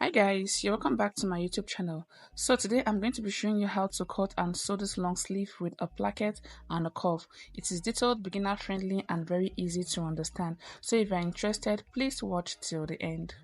Hi guys, you're welcome back to my YouTube channel. So today I'm going to be showing you how to cut and sew this long sleeve with a placket and a cuff. It is detailed, beginner friendly and very easy to understand. So if you're interested, please watch till the end.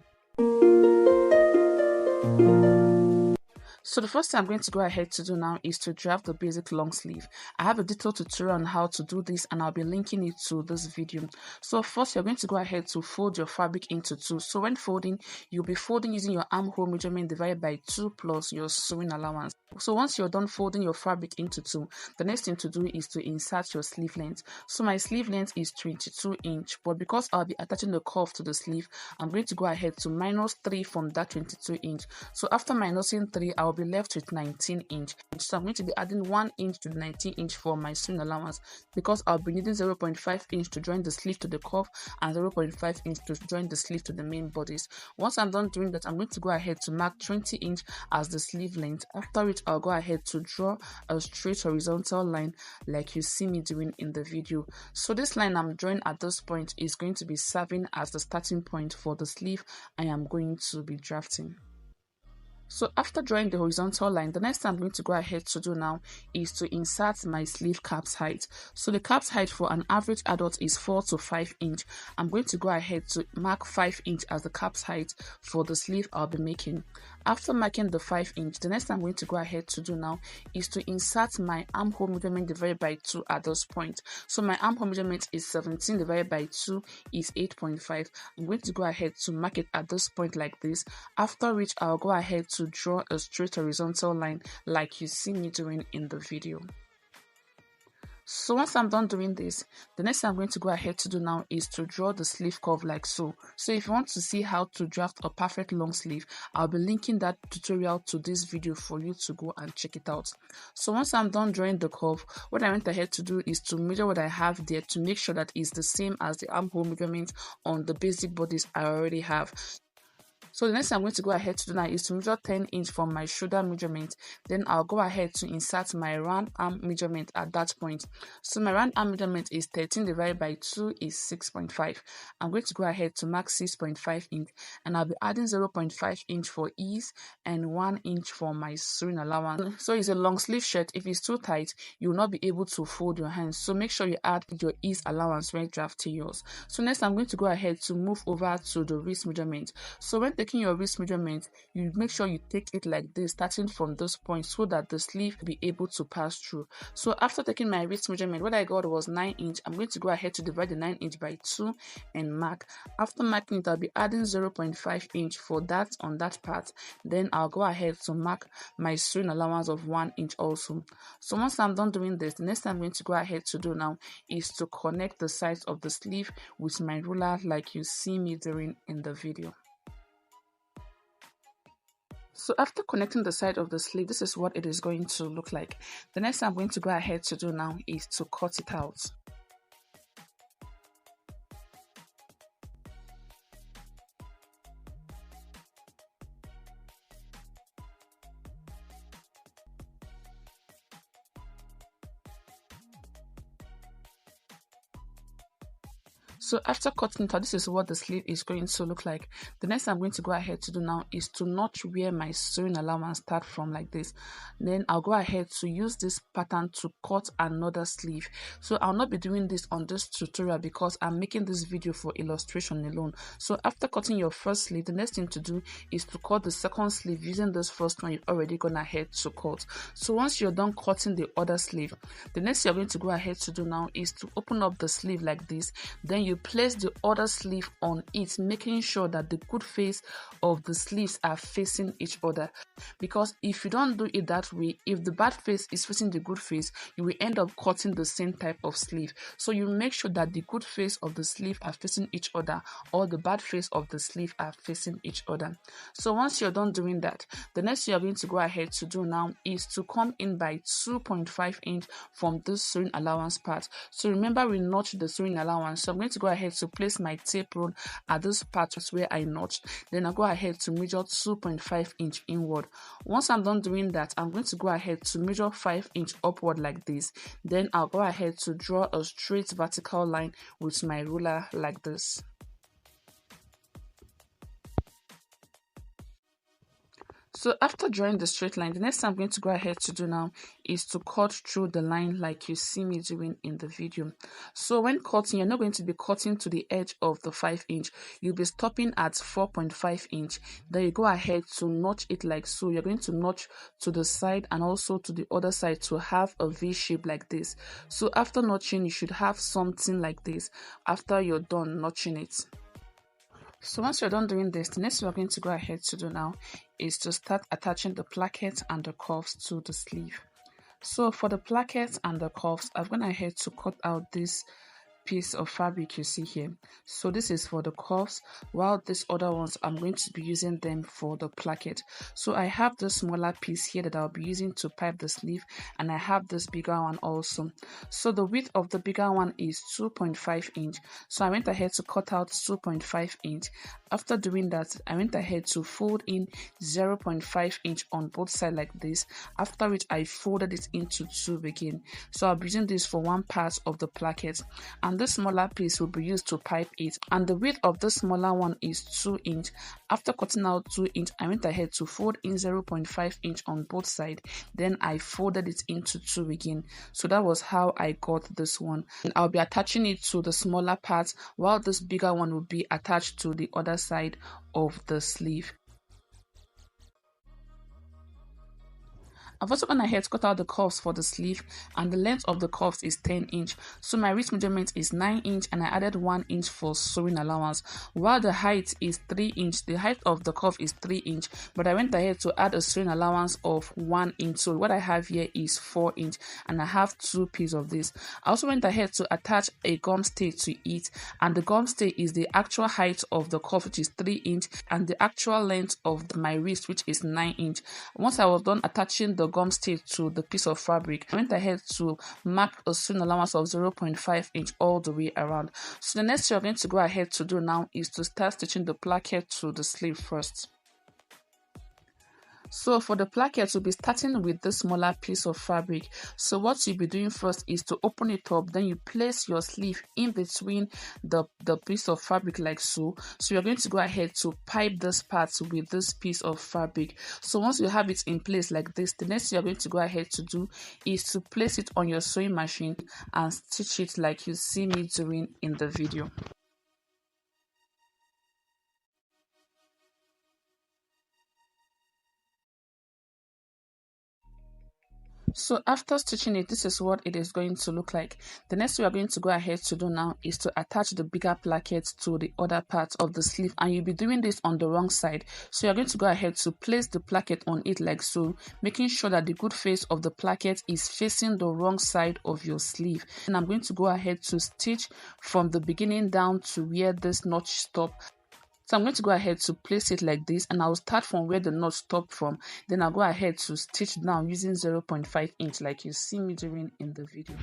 So the first thing I'm going to go ahead to do now is to draft the basic long sleeve. I have a detailed tutorial on how to do this and I'll be linking it to this video. So first you're going to go ahead to fold your fabric into two. So when folding, you'll be folding using your armhole measurement divided by 2 plus your sewing allowance. So once you're done folding your fabric into two, the next thing to do is to insert your sleeve length. So my sleeve length is 22 inch, but because I'll be attaching the cuff to the sleeve, I'm going to go ahead to minus 3 from that 22 inch. So after minusing 3, I'll be left with 19 inch. So I'm going to be adding 1 inch to the 19 inch for my sewing allowance because I'll be needing 0.5 inch to join the sleeve to the cuff and 0.5 inch to join the sleeve to the main bodice. Once I'm done doing that, I'm going to go ahead to mark 20 inch as the sleeve length, after which I'll go ahead to draw a straight horizontal line like you see me doing in the video. So this line I'm drawing at this point is going to be serving as the starting point for the sleeve I am going to be drafting. So after drawing the horizontal line, the next thing I'm going to go ahead to do now is to insert my sleeve cap's height. So the cap's height for an average adult is 4 to 5 inch. I'm going to go ahead to mark 5 inch as the cap's height for the sleeve I'll be making. After marking the 5 inch, the next thing I'm going to go ahead to do now is to insert my armhole measurement divided by 2 at this point. So my armhole measurement is 17 divided by 2 is 8.5. I'm going to go ahead to mark it at this point like this, after which I'll go ahead to draw a straight horizontal line like you see me doing in the video. So once I'm done doing this, the next thing I'm going to go ahead to do now is to draw the sleeve curve like so. So if you want to see how to draft a perfect long sleeve, I'll be linking that tutorial to this video for you to go and check it out. So once I'm done drawing the curve, what I went ahead to do is to measure what I have there to make sure that it's the same as the armhole measurement on the basic bodies I already have. So the next thing I'm going to go ahead to do now is to measure 10 inch from my shoulder measurement. Then I'll go ahead to insert my round arm measurement at that point. So my round arm measurement is 13 divided by 2 is 6.5. I'm going to go ahead to mark 6.5 inch and I'll be adding 0.5 inch for ease and 1 inch for my sewing allowance. So it's a long sleeve shirt. If it's too tight, you will not be able to fold your hands. So make sure you add your ease allowance when drafting yours. So next I'm going to go ahead to move over to the wrist measurement. So when taking your wrist measurement, you make sure you take it like this, starting from this point so that the sleeve will be able to pass through. So after taking my wrist measurement, what I got was 9 inch. I'm going to go ahead to divide the 9 inch by 2 and mark. After marking it, I'll be adding 0.5 inch for that on that part. Then I'll go ahead to mark my sewing allowance of 1 inch also. So once I'm done doing this, the next thing I'm going to go ahead to do now is to connect the sides of the sleeve with my ruler like you see me doing in the video. So after connecting the side of the sleeve, this is what it is going to look like. The next thing I'm going to go ahead to do now is to cut it out. So after cutting it out, this is what the sleeve is going to look like. The next I'm going to go ahead to do now is to notch where my sewing allowance start from like this. Then I'll go ahead to use this pattern to cut another sleeve. So I'll not be doing this on this tutorial because I'm making this video for illustration alone. So after cutting your first sleeve, the next thing to do is to cut the second sleeve using this first one you've already gone ahead to cut. So once you're done cutting the other sleeve, the next you're going to go ahead to do now is to open up the sleeve like this. Then you place the other sleeve on it, making sure that the good face of the sleeves are facing each other, because if you don't do it that way, if the bad face is facing the good face, you will end up cutting the same type of sleeve. So you make sure that the good face of the sleeve are facing each other or the bad face of the sleeve are facing each other. So once you're done doing that, the next thing you're going to go ahead to do now is to come in by 2.5 inch from this sewing allowance part. So remember, we notched the sewing allowance, so I'm going to go ahead to place my tape rule at this part where I notched. Then I'll go ahead to measure 2.5 inch inward. Once I'm done doing that, I'm going to go ahead to measure 5 inch upward like this. Then I'll go ahead to draw a straight vertical line with my ruler like this. So after drawing the straight line, the next thing I'm going to go ahead to do now is to cut through the line like you see me doing in the video. So when cutting, you're not going to be cutting to the edge of the 5-inch. You'll be stopping at 4.5 inch. Then you go ahead to notch it like so. You're going to notch to the side and also to the other side to have a V shape like this. So after notching, you should have something like this after you're done notching it. So once you're done doing this, the next thing we're going to go ahead to do now is to start attaching the placket and the cuffs to the sleeve. So for the placket and the cuffs, I've gone ahead to cut out this piece of fabric you see here. So this is for the cuffs, while these other ones I'm going to be using them for the placket. So I have this smaller piece here that I'll be using to pipe the sleeve, and I have this bigger one also. So the width of the bigger one is 2.5 inch. So I went ahead to cut out 2.5 inch. After doing that, I went ahead to fold in 0.5 inch on both sides like this, after which I folded it into two again. So I'll be using this for one part of the placket, and this smaller piece will be used to pipe it, and the width of the smaller one is 2 inch. After cutting out 2 inch, I went ahead to fold in 0.5 inch on both sides, then I folded it into two again. So that was how I got this one, and I'll be attaching it to the smaller part, while this bigger one will be attached to the other side of the sleeve. I've also gone ahead to cut out the cuffs for the sleeve, and the length of the cuffs is 10 inch. So my wrist measurement is 9 inch, and I added 1 inch for sewing allowance, while the height is 3 inch. The height of the cuff is 3 inch, but I went ahead to add a sewing allowance of 1 inch. So what I have here is 4 inch, and I have 2 pieces of this. I also went ahead to attach a gum stay to it, and the gum stay is the actual height of the cuff, which is 3 inch, and the actual length of my wrist, which is 9 inch. Once I was done attaching the gum stay to the piece of fabric, I went ahead to mark a sewing allowance of 0.5 inch all the way around. So the next thing you're going to go ahead to do now is to start stitching the placket to the sleeve first. So for the placket, we'll be starting with this smaller piece of fabric. So what you'll be doing first is to open it up, then you place your sleeve in between the piece of fabric like so. So you're going to go ahead to pipe this part with this piece of fabric. So once you have it in place like this, the next thing you're going to go ahead to do is to place it on your sewing machine and stitch it like you see me doing in the video. So after stitching it, this is what it is going to look like. The next thing we are going to go ahead to do now is to attach the bigger placket to the other part of the sleeve, and you'll be doing this on the wrong side. So you're going to go ahead to place the placket on it like so, making sure that the good face of the placket is facing the wrong side of your sleeve. And I'm going to go ahead to stitch from the beginning down to where this notch stops. So I'm going to go ahead to place it like this, and I'll start from where the knot stopped from. Then I'll go ahead to stitch down using 0.5 inch like you see me doing in the video.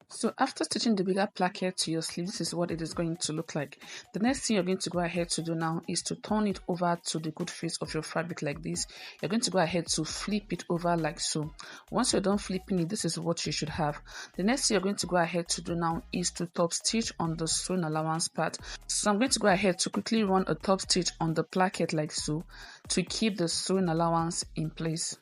So after stitching the bigger placket to your sleeve, this is what it is going to look like. The next thing you're going to go ahead to do now is to turn it over to the good face of your fabric like this. You're going to go ahead to flip it over like so. Once you're done flipping it, this is what you should have. The next thing you're going to go ahead to do now is to top stitch on the sewing allowance part. So I'm going to go ahead to quickly run a top stitch on the placket like so to keep the sewing allowance in place.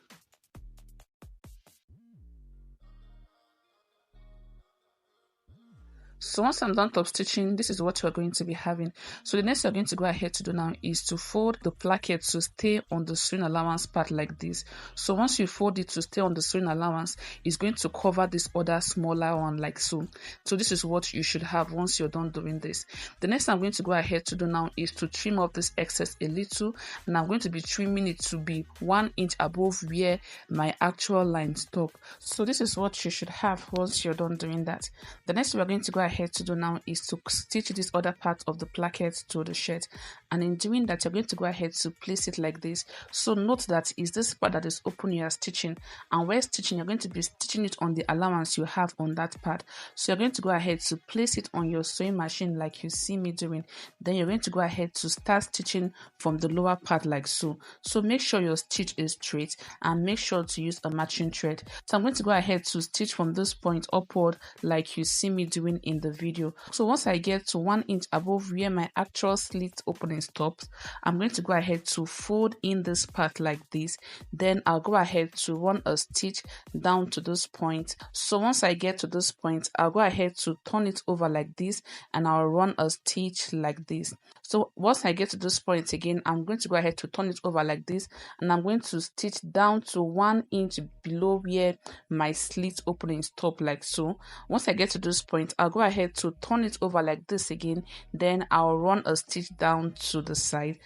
So once I'm done top stitching, this is what you're going to be having. So the next you're going to go ahead to do now is to fold the placket to stay on the sewing allowance part like this. So once you fold it to stay on the sewing allowance, it's going to cover this other smaller one like so. So this is what you should have once you're done doing this. The next I'm going to go ahead to do now is to trim off this excess a little, and I'm going to be trimming it to be 1 inch above where my actual line stops. So this is what you should have once you're done doing that. The next we're going to go ahead to do now is to stitch this other part of the placket to the shirt, and in doing that, you're going to go ahead to place it like this. So note that is this part that is open you are stitching, and while stitching you're going to be stitching it on the allowance you have on that part. So you're going to go ahead to place it on your sewing machine like you see me doing. Then you're going to go ahead to start stitching from the lower part like so. So make sure your stitch is straight and make sure to use a matching thread. So I'm going to go ahead to stitch from this point upward like you see me doing in the video. So once I get to 1 inch above where my actual slit opening stops, I'm going to go ahead to fold in this part like this. Then I'll go ahead to run a stitch down to this point. So once I get to this point, I'll go ahead to turn it over like this and I'll run a stitch like this. So once I get to this point again, I'm going to go ahead to turn it over like this and I'm going to stitch down to 1 inch below where my slit opening stop like so. Once I get to this point, I'll go ahead to turn it over like this again, then I'll run a stitch down to the side.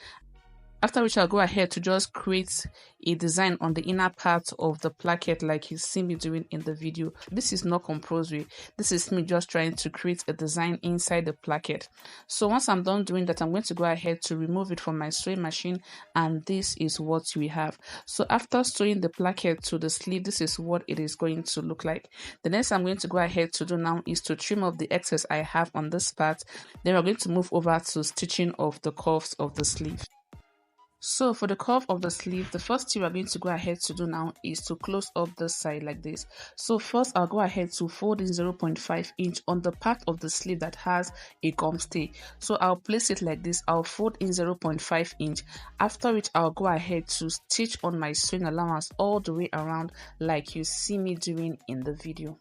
After which I'll go ahead to just create a design on the inner part of the placket like you see me doing in the video. This is not compulsory. This is me just trying to create a design inside the placket. So once I'm done doing that, I'm going to go ahead to remove it from my sewing machine, and this is what we have. So after sewing the placket to the sleeve, this is what it is going to look like. The next I'm going to go ahead to do now is to trim off the excess I have on this part. Then we're going to move over to stitching of the cuffs of the sleeve. So for the cuff of the sleeve, the first thing we're going to go ahead to do now is to close up this side like this. So first I'll go ahead to fold in 0.5 inch on the part of the sleeve that has a gum stay. So I'll place it like this. I'll fold in 0.5 inch. After which I'll go ahead to stitch on my sewing allowance all the way around like you see me doing in the video.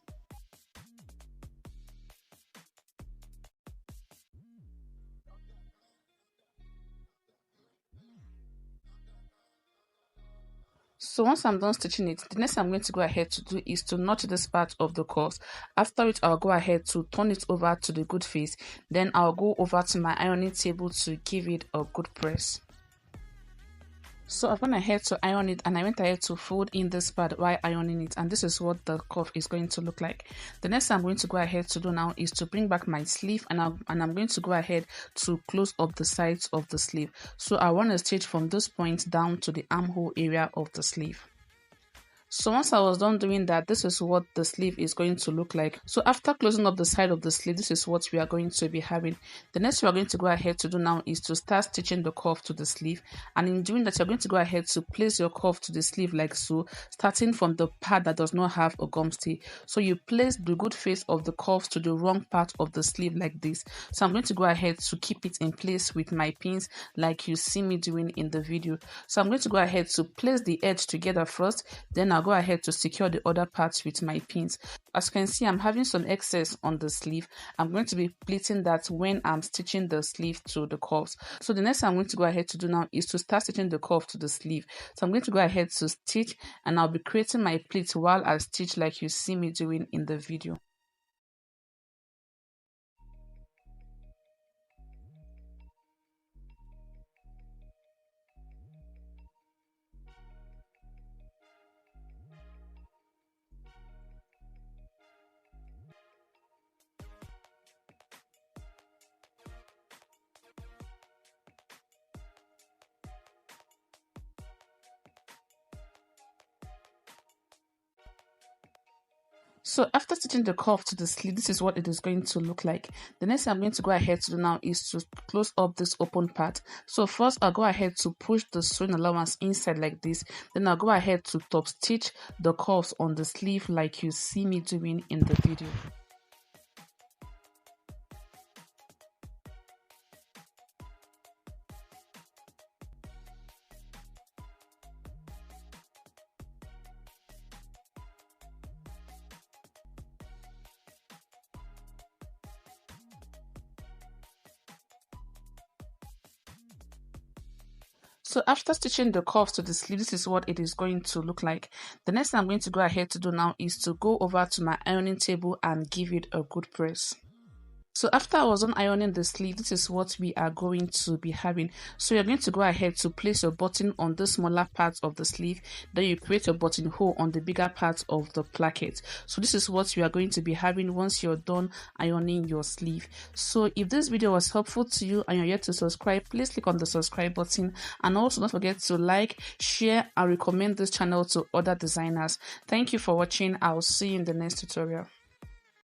So once I'm done stitching it, the next I'm going to go ahead to do is to notch this part of the cuffs. After which I'll go ahead to turn it over to the good face. Then I'll go over to my ironing table to give it a good press. So I went ahead to iron it and I went ahead to fold in this part while ironing it, and this is what the cuff is going to look like. The next I'm going to go ahead to do now is to bring back my sleeve, and I'm going to go ahead to close up the sides of the sleeve. So I want to stitch from this point down to the armhole area of the sleeve. So once I was done doing that, this is what the sleeve is going to look like. So after closing up the side of the sleeve, this is what we are going to be having. The next we are going to go ahead to do now is to start stitching the cuff to the sleeve. And in doing that, you're going to go ahead to place your cuff to the sleeve like so, starting from the part that does not have a gum stay. So you place the good face of the cuff to the wrong part of the sleeve like this. So I'm going to go ahead to keep it in place with my pins like you see me doing in the video. So I'm going to go ahead to place the edge together first, then I'll go ahead to secure the other parts with my pins. As you can see, I'm having some excess on the sleeve. I'm going to be pleating that when I'm stitching the sleeve to the cuffs. So the next I'm going to go ahead to do now is to start stitching the cuff to the sleeve. So I'm going to go ahead to stitch, and I'll be creating my pleat while I stitch like you see me doing in the video. So after stitching the cuff to the sleeve, this is what it is going to look like. The next thing I'm going to go ahead to do now is to close up this open part. So first I'll go ahead to push the sewing allowance inside like this. Then I'll go ahead to top stitch the cuffs on the sleeve like you see me doing in the video. So after stitching the cuffs to the sleeve, this is what it is going to look like. The next thing I'm going to go ahead to do now is to go over to my ironing table and give it a good press. So after I was done ironing the sleeve, this is what we are going to be having. So you're going to go ahead to place your button on the smaller part of the sleeve, then you create your buttonhole on the bigger part of the placket. So this is what you are going to be having once you're done ironing your sleeve. So if this video was helpful to you and you're yet to subscribe, please click on the subscribe button, and also don't forget to like, share and recommend this channel to other designers. Thank you for watching. I'll see you in the next tutorial.